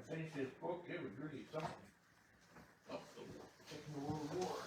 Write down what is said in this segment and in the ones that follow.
finish this book, it was really something. Up the Second World War.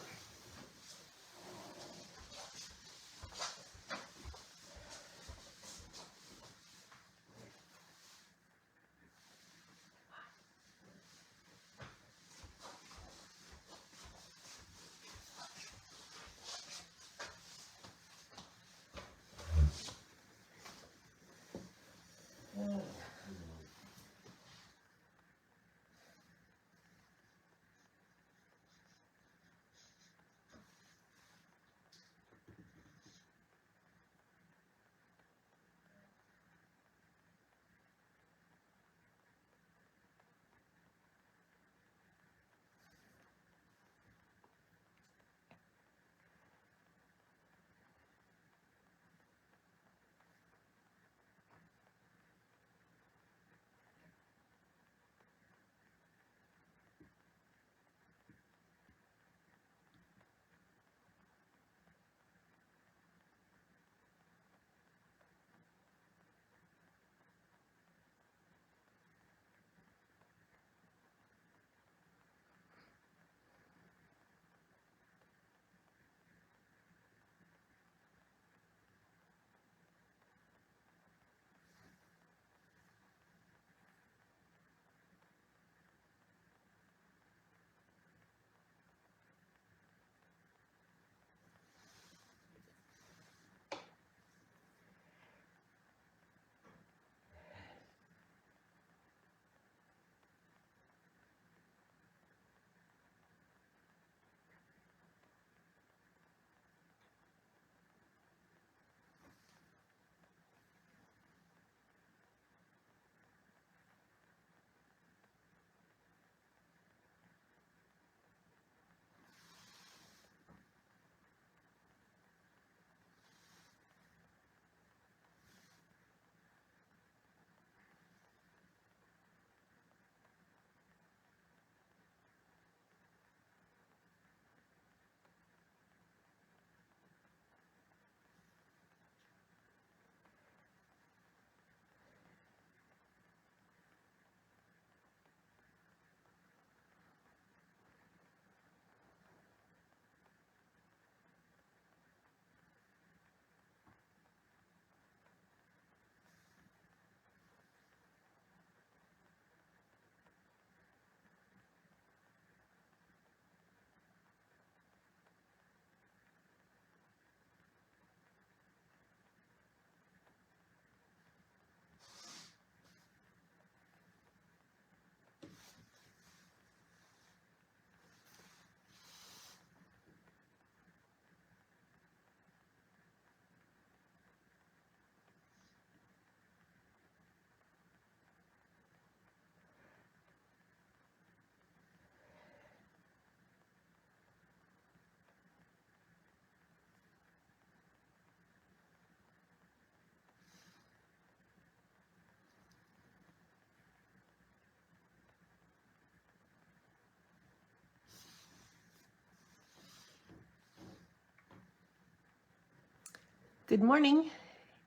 Good morning.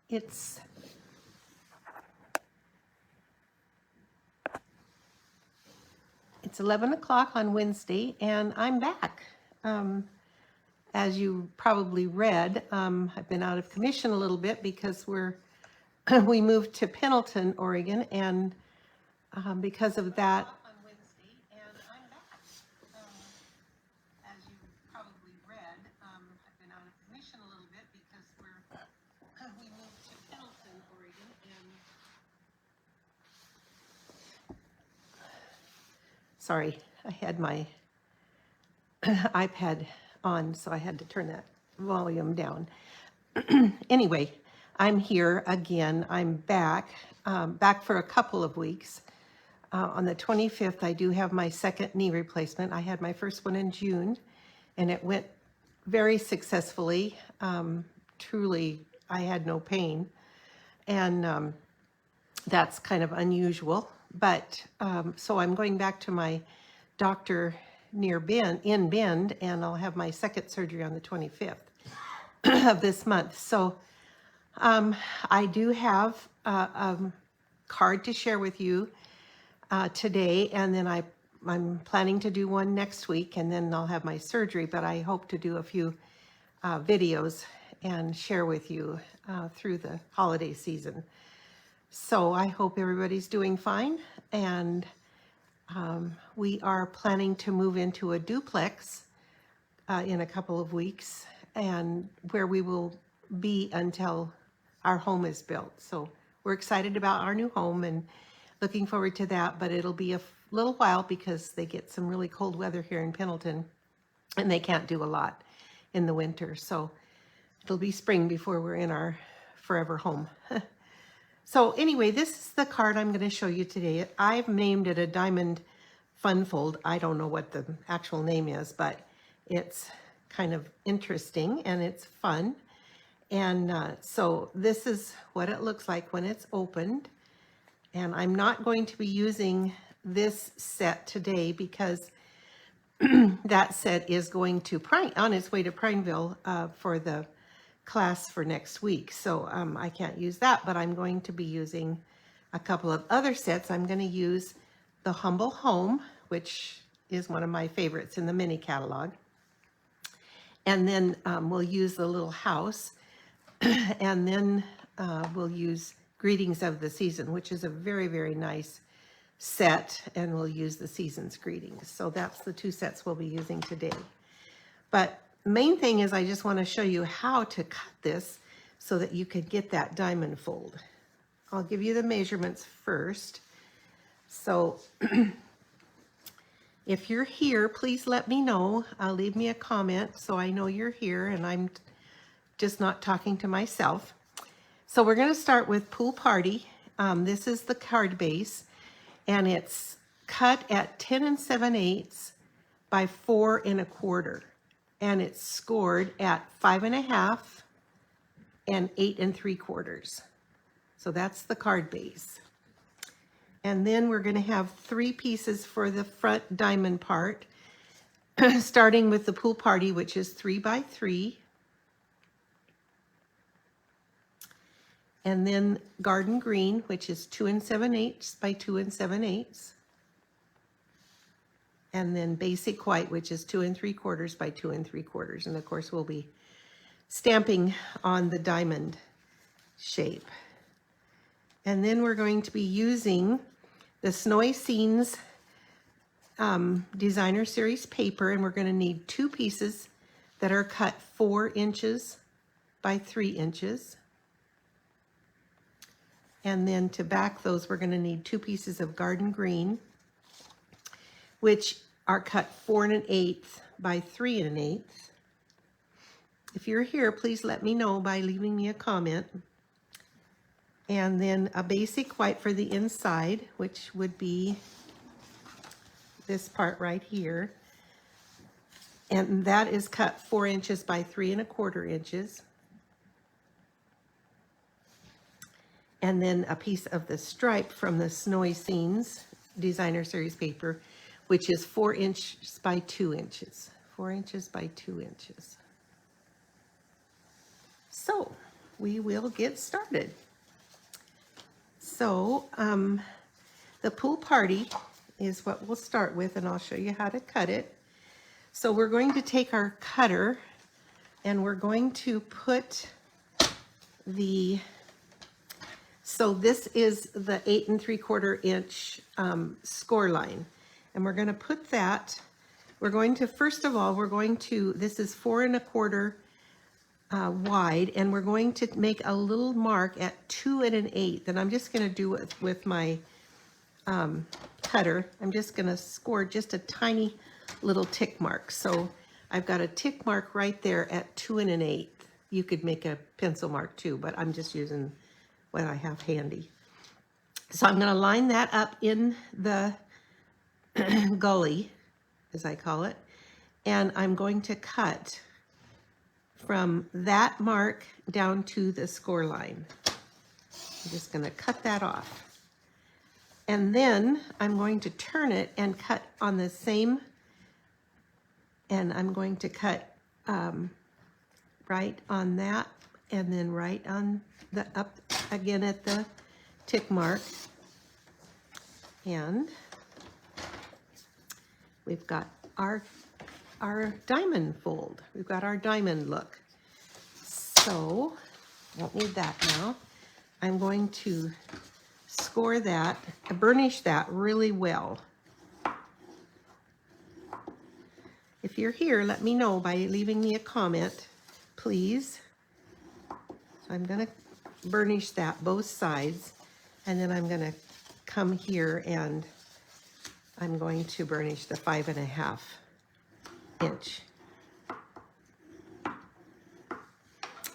It's 11 o'clock on Wednesday, and I'm back. As you probably read, I've been out of commission a little bit because we moved to Pendleton, Oregon, and because of that. On Wednesday, and I'm back. As you probably read, I've been out of commission a little bit because we moved to Pendleton, Oregon, and sorry, I had my iPad on, so I had to turn that volume down. Anyway, I'm here again. I'm back for a couple of weeks. On the 25th, I do have my second knee replacement. I had my first one in June, and it went very successfully. Truly, I had no pain, and that's kind of unusual. But so I'm going back to my doctor in Bend, and I'll have my second surgery on the 25th of this month. So I do have a card to share with you. today, and then I'm planning to do one next week, and then I'll have my surgery, but I hope to do a few videos and share with you through the holiday season. So I hope everybody's doing fine, and we are planning to move into a duplex in a couple of weeks, and where we will be until our home is built. So we're excited about our new home and looking forward to that, but it'll be a little while because they get some really cold weather here in Pendleton, and they can't do a lot in the winter. So it'll be spring before we're in our forever home. So anyway, this is the card I'm going to show you today. I've named it a Diamond Fun Fold. I don't know what the actual name is, but it's kind of interesting and it's fun. And so this is what it looks like when it's opened. And I'm not going to be using this set today because that set is going to on its way to Prineville for the class for next week. So I can't use that, but I'm going to be using a couple of other sets. I'm going to use the Humble Home, which is one of my favorites in the mini catalog. And then we'll use the Little House. And then we'll use Greetings of the Season, which is a very, very nice set, and we'll use the Season's Greetings. So that's the two sets we'll be using today. But the main thing is I just want to show you how to cut this so that you could get that diamond fold. I'll give you the measurements first. So if you're here, please let me know. Leave me a comment so I know you're here and I'm just not talking to myself. So we're going to start with Pool Party. This is the card base, and it's cut at 10 7/8 by 4 1/4, and it's scored at 5 1/2 and 8 3/4. So that's the card base. And then we're going to have 3 pieces for the front diamond part, starting with the Pool Party, which is 3 by 3. And then Garden Green, which is 2 7/8 by 2 7/8. And then Basic White, which is 2 3/4 by 2 3/4. And of course, we'll be stamping on the diamond shape. And then we're going to be using the Snowy Scenes Designer Series paper, and we're going to need 2 pieces that are cut 4 inches by 3 inches. And then to back those, we're going to need 2 pieces of Garden Green, which are cut 4 1/8 by 3 1/8. If you're here, please let me know by leaving me a comment. And then a Basic White for the inside, which would be this part right here. And that is cut 4 inches by 3 1/4 inches. And then a piece of the stripe from the Snowy Scenes Designer Series paper, which is 4 inches by 2 inches. 4 inches by 2 inches. So we will get started. So the Pool Party is what we'll start with, and I'll show you how to cut it. So we're going to take our cutter and we're going to put so this is the 8 3/4 inch score line. And we're going to put that, first of all, this is 4 1/4 wide, and we're going to make a little mark at 2 1/8. And I'm just going to do it with my cutter. I'm just going to score just a tiny little tick mark. So I've got a tick mark right there at 2 1/8. You could make a pencil mark too, but I'm just using what I have handy. So I'm going to line that up in the gully, as I call it, and I'm going to cut from that mark down to the score line. I'm just going to cut that off. And then I'm going to turn it and cut on the same, and I'm going to cut right on that, and then right on the up again at the tick mark. And we've got our diamond fold. We've got our diamond look. So, don't need that now. I'm going to score that, burnish that really well. If you're here, let me know by leaving me a comment, please. So I'm going to burnish that both sides, and then I'm going to come here and I'm going to burnish the 5.5 inch.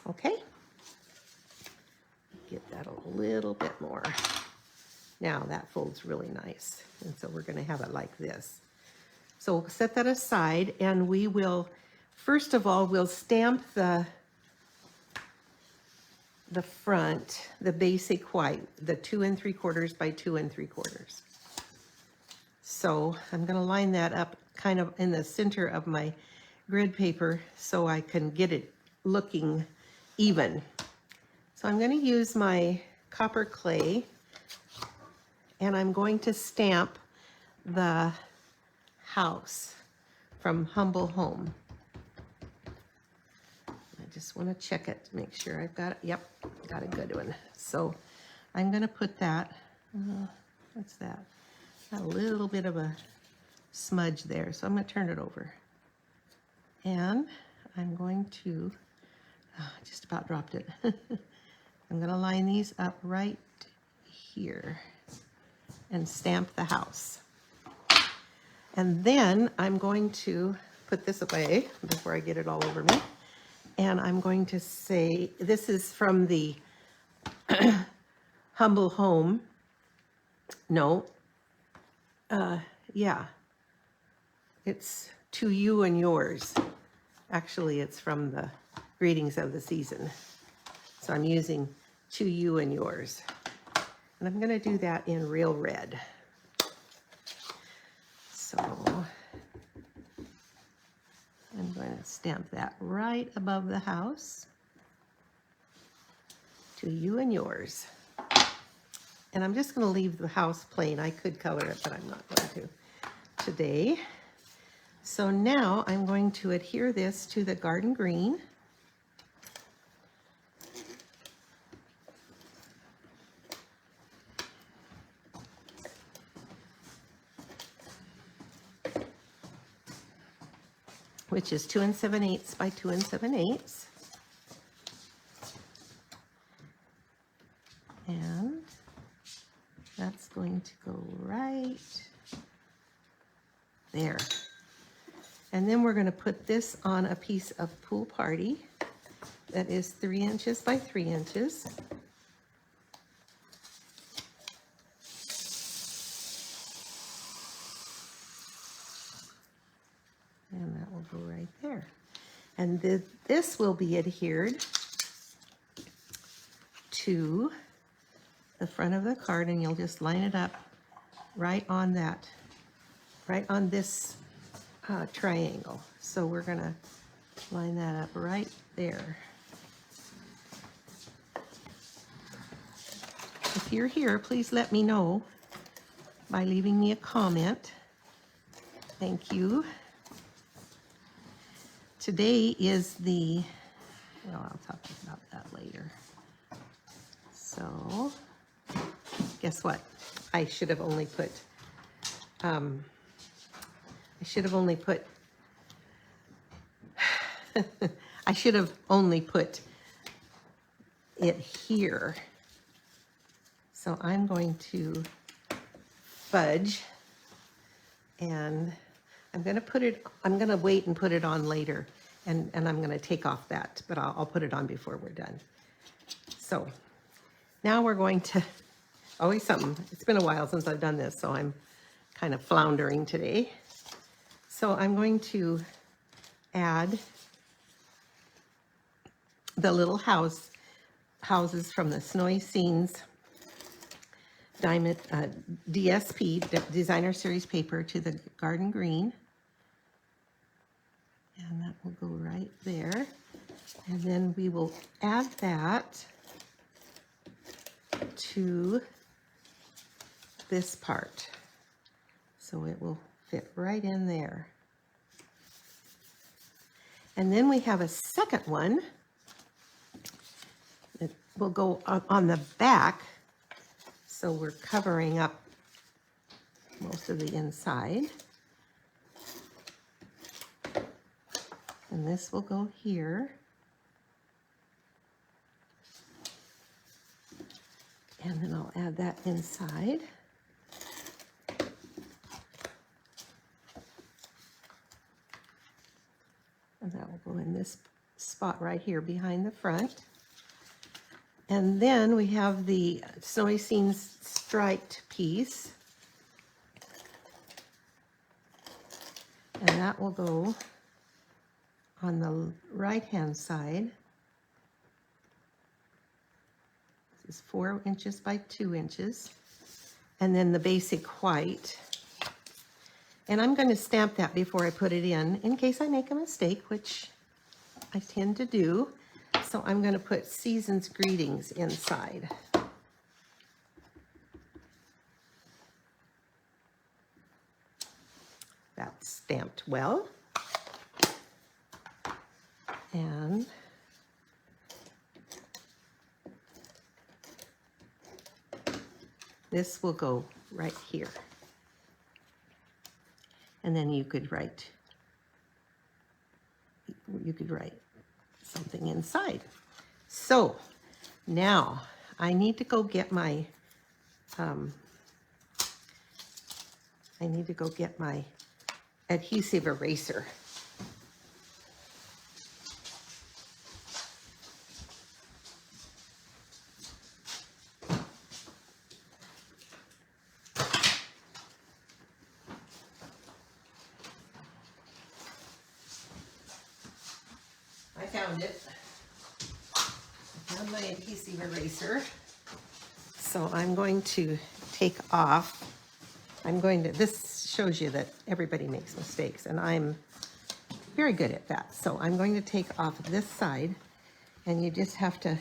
Okay. Get that a little bit more. Now that folds really nice, and so we're going to have it like this. So we'll set that aside, and we will, first of all, we'll stamp the front, the basic white, the 2 3/4 by 2 3/4. So I'm going to line that up kind of in the center of my grid paper so I can get it looking even. So I'm going to use my copper clay, and I'm going to stamp the house from Humble Home. I just want to check it to make sure I've got it. Yep, got a good one. So I'm going to put that, what's that? Got a little bit of a smudge there, so I'm going to turn it over. And I'm going to, just about dropped it. I'm going to line these up right here and stamp the house. And then I'm going to put this away before I get it all over me. And I'm going to say, this is from the Humble Home. No. Yeah. It's To You and Yours. Actually, it's from the Greetings of the Season. So I'm using To You and Yours. And I'm going to do that in real red. So I'm going to stamp that right above the house. To You and Yours. And I'm just going to leave the house plain. I could color it, but I'm not going to today. So now I'm going to adhere this to the garden green. Which is 2 7/8 by 2 7/8. And that's going to go right there. And then we're going to put this on a piece of Pool Party that is 3 inches by 3 inches. And that will go right there. And this will be adhered to the front of the card, and you'll just line it up right on that, right on this triangle. So we're going to line that up right there. If you're here, please let me know by leaving me a comment. Thank you. Today is the, well, I'll talk about that later. So, guess what? I should have only put, I should have only put it here. So I'm going to fudge, and I'm going to put it, I'm going to wait and put it on later, and I'm going to take off that, but I'll put it on before we're done. So now we're going to, always something. It's been a while since I've done this, so I'm kind of floundering today. So I'm going to add the little houses from the Snowy Scenes Diamond DSP, Designer Series paper, to the garden green. And that will go right there. And then we will add that to this part. So it will fit right in there. And then we have a second one that will go on the back. So we're covering up most of the inside. And this will go here. And then I'll add that inside. And that will go in this spot right here behind the front. And then we have the Snowy Scenes striped piece. And that will go on the right-hand side. This is 4 inches by 2 inches. And then the basic white. And I'm going to stamp that before I put it in case I make a mistake, which I tend to do. So I'm going to put Season's Greetings inside. That's stamped well. And this will go right here. And then you could write something inside. So now I need to go get my adhesive eraser. I found it. I found my adhesive eraser. So I'm going to take off. This shows you that everybody makes mistakes, and I'm very good at that. So I'm going to take off this side, and you just have to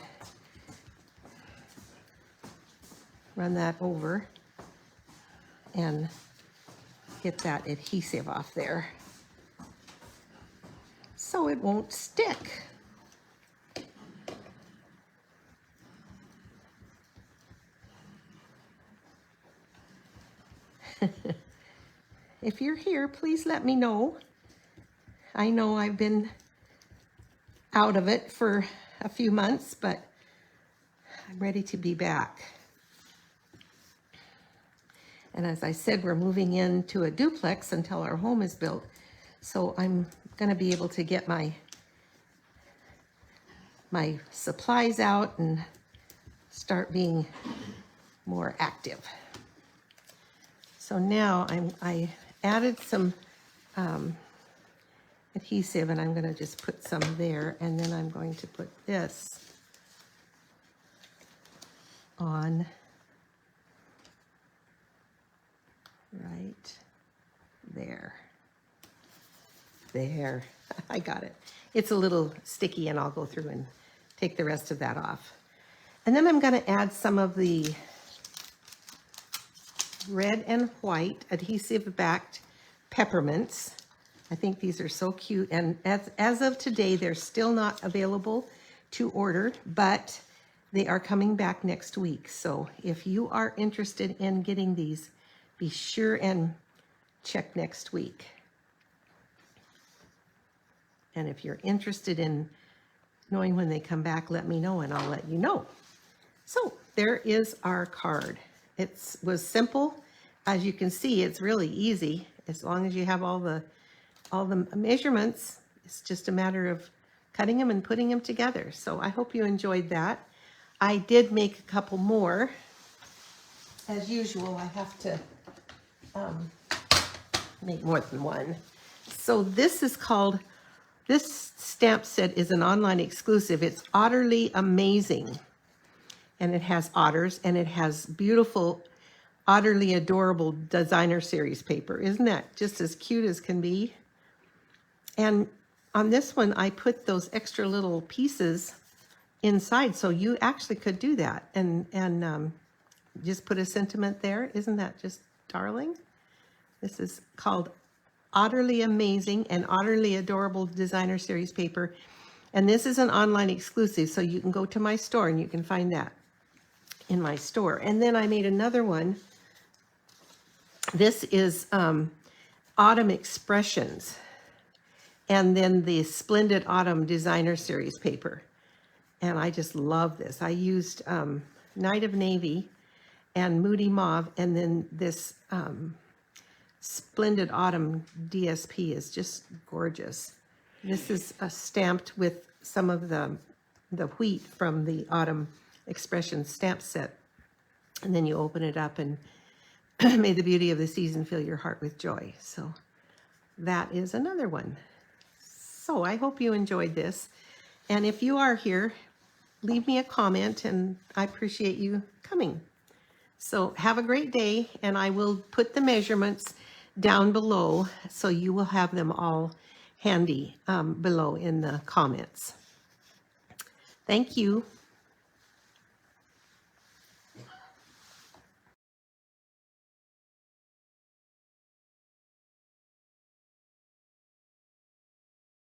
run that over and get that adhesive off there so it won't stick. If you're here, please let me know. I know I've been out of it for a few months, but I'm ready to be back. And as I said, we're moving into a duplex until our home is built. So I'm going to be able to get my supplies out and start being more active. So now I added some adhesive, and I'm going to just put some there, and then I'm going to put this on right there. There, I got it. It's a little sticky, and I'll go through and take the rest of that off. And then I'm going to add some of the Red and White Adhesive-Backed Peppermints. I think these are so cute, and as of today, they're still not available to order, but they are coming back next week. So if you are interested in getting these, be sure and check next week. And if you're interested in knowing when they come back, let me know and I'll let you know. So there is our card. It was simple. As you can see, it's really easy. As long as you have all the measurements, it's just a matter of cutting them and putting them together. So I hope you enjoyed that. I did make a couple more. As usual, I have to make more than one. So this is called, this stamp set is an online exclusive. It's Otterly Amazing. And it has otters, and it has beautiful, utterly adorable designer series paper. Isn't that just as cute as can be? And on this one, I put those extra little pieces inside, so you actually could do that and just put a sentiment there. Isn't that just darling? This is called Utterly Amazing and Utterly Adorable Designer Series paper. And this is an online exclusive, so you can go to my store and you can find that in my store. And then I made another one. This is Autumn Expressions. And then the Splendid Autumn Designer Series paper. And I just love this. I used Night of Navy and Moody Mauve, and then this Splendid Autumn DSP is just gorgeous. This is stamped with some of the wheat from the Autumn Expression stamp set. And then you open it up and may the beauty of the season fill your heart with joy. So that is another one. So I hope you enjoyed this. And if you are here, leave me a comment, and I appreciate you coming. So have a great day, and I will put the measurements down below so you will have them all handy below in the comments. Thank you.